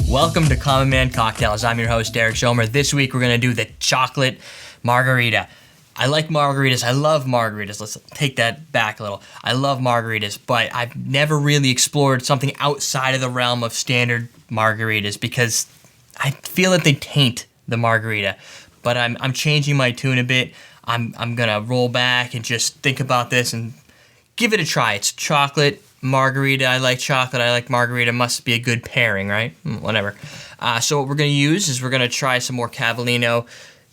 Welcome to Common Man Cocktails. I'm your host, Derek Schomer. This week we're going to do the chocolate margarita. I like margaritas. I love margaritas. Let's take that back a little. I love margaritas, but I've never really explored something outside of the realm of standard margaritas because I feel that they taint the margarita. But I'm changing my tune a bit. I'm going to roll back and just think about this and give it a try. It's chocolate margarita. I like chocolate. I like margarita. Must be a good pairing, right? Whatever. So what we're going to use is we're going to try some more Cavallino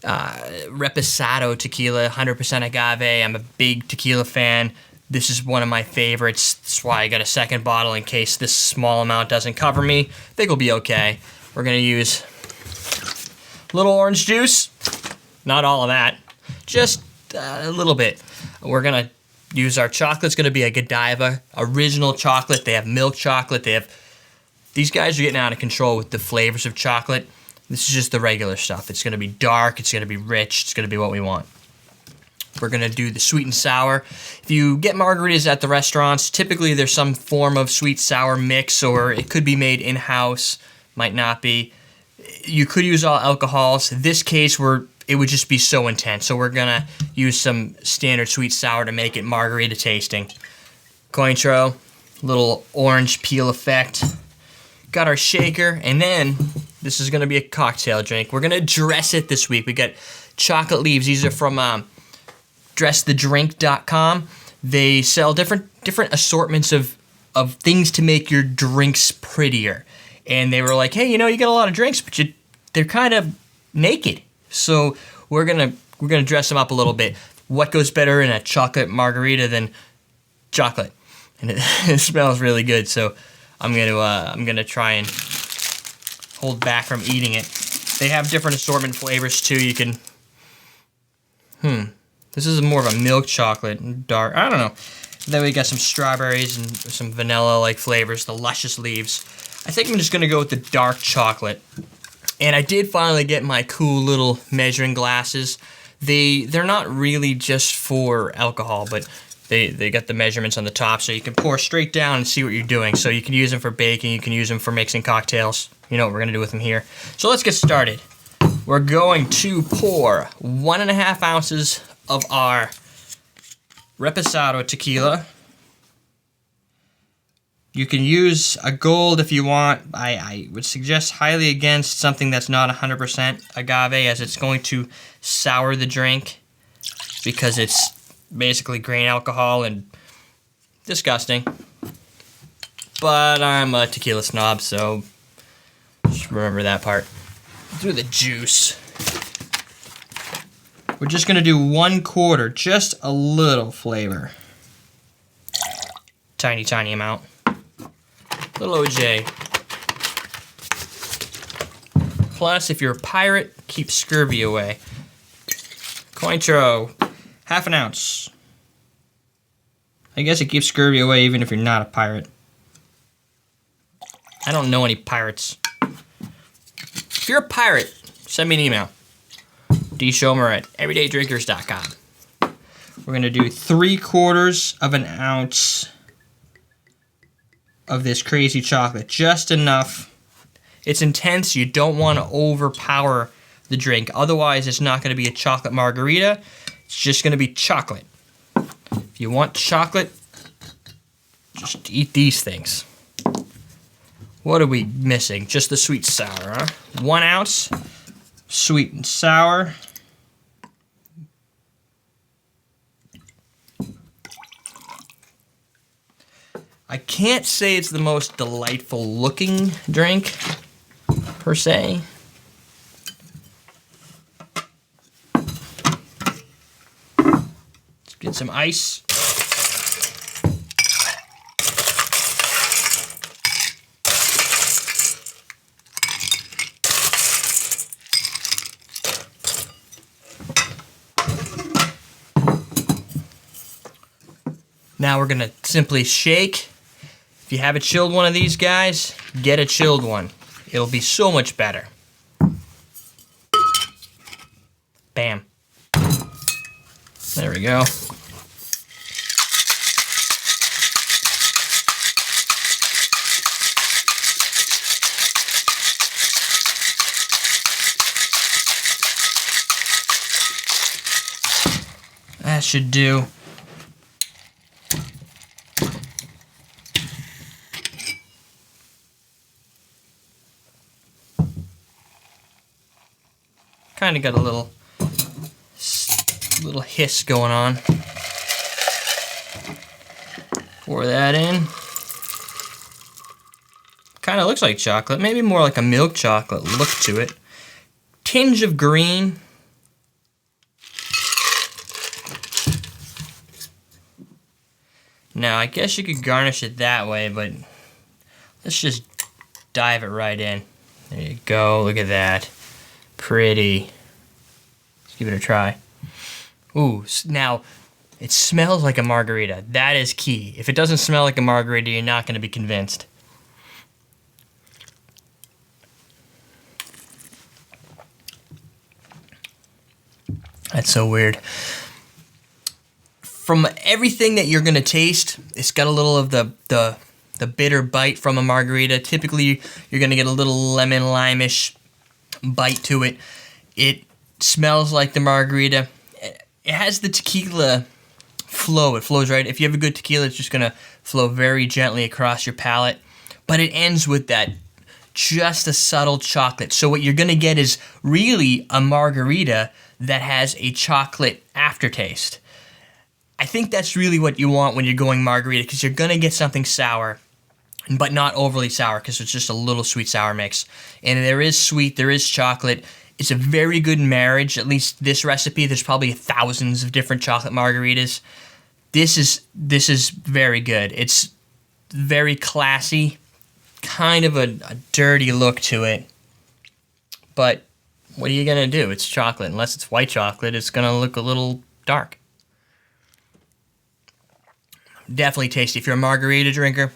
Reposado tequila, 100% agave. I'm a big tequila fan. This is one of my favorites. That's why I got a second bottle in case this small amount doesn't cover me. I think it'll be okay. We're going to use a little orange juice. Not all of that. Just a little bit. We're going to use our chocolate. It's going to be a Godiva original chocolate. They have milk chocolate. These guys are getting out of control with the flavors of chocolate. This is just the regular stuff. It's going to be dark. It's going to be rich. It's going to be what we want. We're going to do the sweet and sour. If you get margaritas at the restaurants, typically there's some form of sweet-sour mix, or it could be made in-house. Might not be. You could use all alcohols. In this case, it would just be so intense. So we're going to use some standard sweet sour to make it margarita tasting. Cointreau, little orange peel effect. Got our shaker, and then this is going to be a cocktail drink. We're going to dress it this week. We got chocolate leaves. These are from dressthedrink.com. They sell different assortments of things to make your drinks prettier. And they were like, hey, you get a lot of drinks, but they're kind of naked. So we're gonna dress them up a little bit. What goes better in a chocolate margarita than chocolate? And it smells really good. So I'm gonna try and hold back from eating it. They have different assortment flavors too. You can. This is more of a milk chocolate, dark. I don't know. Then we got some strawberries and some vanilla-like flavors. The luscious leaves. I think I'm just gonna go with the dark chocolate. And I did finally get my cool little measuring glasses. They're not really just for alcohol, but they got the measurements on the top, so you can pour straight down and see what you're doing. So you can use them for baking, you can use them for mixing cocktails. You know what we're gonna do with them here. So let's get started. We're going to pour 1.5 ounces of our Reposado tequila. You can use a gold if you want. I would suggest highly against something that's not 100% agave, as it's going to sour the drink because it's basically grain alcohol and disgusting. But I'm a tequila snob, so just remember that part. Do the juice. We're just going to do 1/4, just a little flavor. Tiny, tiny amount. Little OJ. Plus, if you're a pirate, keep scurvy away. Cointreau, 1/2 ounce. I guess it keeps scurvy away even if you're not a pirate. I don't know any pirates. If you're a pirate, send me an email. dschomer@everydaydrinkers.com. We're going to do 3/4 ounce of this crazy chocolate. Just enough. It's intense. You don't want to overpower the drink. Otherwise, it's not going to be a chocolate margarita. It's just going to be chocolate. If you want chocolate, just eat these things. What are we missing? Just the sweet sour, huh? 1 ounce. Sweet and sour. I can't say it's the most delightful looking drink, per se. Let's get some ice. Now we're gonna simply shake. If you have a chilled one of these guys, get a chilled one. It'll be so much better. Bam. There we go. that should do. Kind of got a little hiss going on. Pour that in. Kind of looks like chocolate, maybe more like a milk chocolate look to it. Tinge of green. Now, I guess you could garnish it that way, but let's just dive it right in. There you go, look at that. Pretty. Let's give it a try. Ooh, now, it smells like a margarita. That is key. If it doesn't smell like a margarita, you're not going to be convinced. That's so weird. From everything that you're gonna taste, it's got a little of the bitter bite from a margarita. Typically, you're gonna get a little lemon lime-ish bite to it. It smells like the margarita. It has the tequila flow. It flows right. If you have a good tequila, it's just gonna flow very gently across your palate. But it ends with that just a subtle chocolate. So what you're gonna get is really a margarita that has a chocolate aftertaste. I think that's really what you want when you're going margarita, because you're going to get something sour, but not overly sour, because it's just a little sweet-sour mix. And there is sweet, there is chocolate. It's a very good marriage, at least this recipe. There's probably thousands of different chocolate margaritas. This is very good. It's very classy, kind of a dirty look to it, but what are you going to do? It's chocolate. Unless it's white chocolate, it's going to look a little dark. Definitely tasty. If you're a margarita drinker,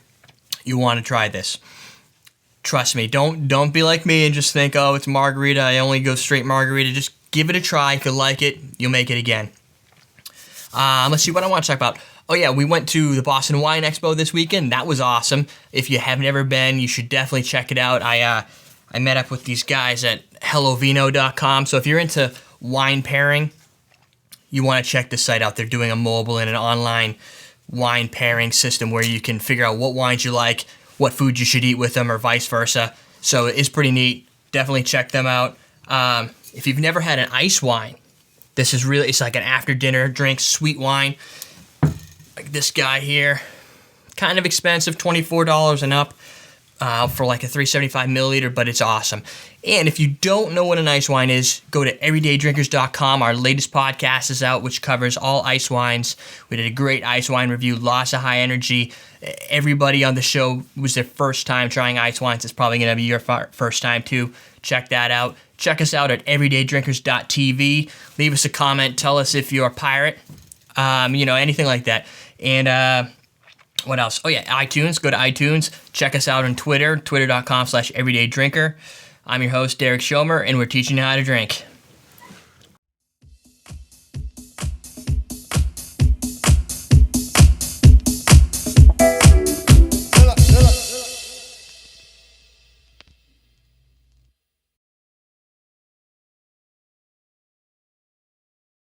you want to try this. Trust me. Don't be like me and just think, oh, it's margarita. I only go straight margarita. Just give it a try. If you like it, you'll make it again. Let's see what I want to talk about. Oh, yeah, we went to the Boston Wine Expo this weekend. That was awesome. If you have never been, you should definitely check it out. I met up with these guys at hellovino.com. So if you're into wine pairing, you want to check this site out. They're doing a mobile and an online wine pairing system where you can figure out what wines you like, what food you should eat with them, or vice versa. So it's pretty neat. Definitely check them out. If you've never had an ice wine, this is really, it's like an after dinner drink, sweet wine. Like this guy here. Kind of expensive, $24 and up. For like a 375 milliliter, but it's awesome. And if you don't know what an ice wine is, go to everydaydrinkers.com. Our latest podcast is out, which covers all ice wines. We did a great ice wine review, lots of high energy. Everybody on the show was their first time trying ice wines. It's probably going to be your first time too. Check that out. Check us out at everydaydrinkers.tv. Leave us a comment. Tell us if you're a pirate, anything like that. And what else? Oh, yeah, iTunes. Go to iTunes. Check us out on Twitter, twitter.com/everydaydrinker. I'm your host, Derek Schomer, and we're teaching you how to drink.